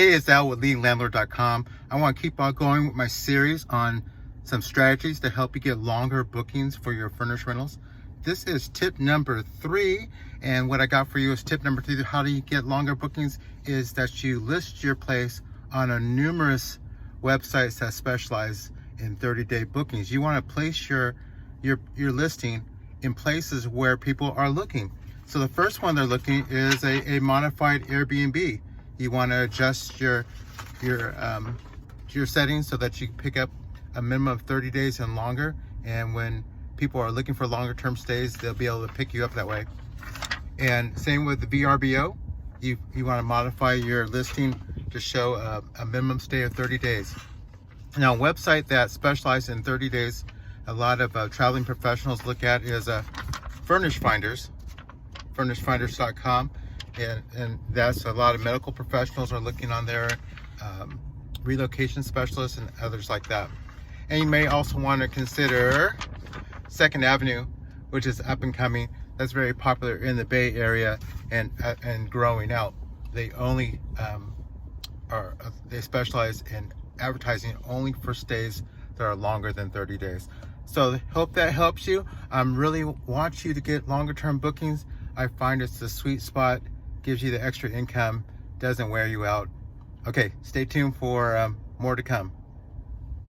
Hey, it's Al with LeadingLandlord.com. I want to keep on going with my series on some strategies to help you get longer bookings for your furnished rentals. This is tip number 3, and what I got for you is tip number 2. How do you get longer bookings is that you list your place on a numerous websites that specialize in 30-day bookings. You want to place your listing in places where people are looking. So the first one they're looking is a modified Airbnb. You want to adjust your settings so that you can pick up a minimum of 30 days and longer. And when people are looking for longer term stays, they'll be able to pick you up that way. And same with the VRBO. You want to modify your listing to show a minimum stay of 30 days. Now, a website that specializes in 30 days, a lot of traveling professionals look at is Furnish Finders, FurnishedFinders.com. And that's a lot of medical professionals are looking on there, relocation specialists and others like that. And you may also want to consider 2nd Avenue, which is up and coming. That's very popular in the Bay Area and growing out. They only they specialize in advertising only for stays that are longer than 30 days. So hope that helps you. I really want you to get longer term bookings. I find it's the sweet spot, gives you the extra income, doesn't wear you out. Okay, stay tuned for more to come.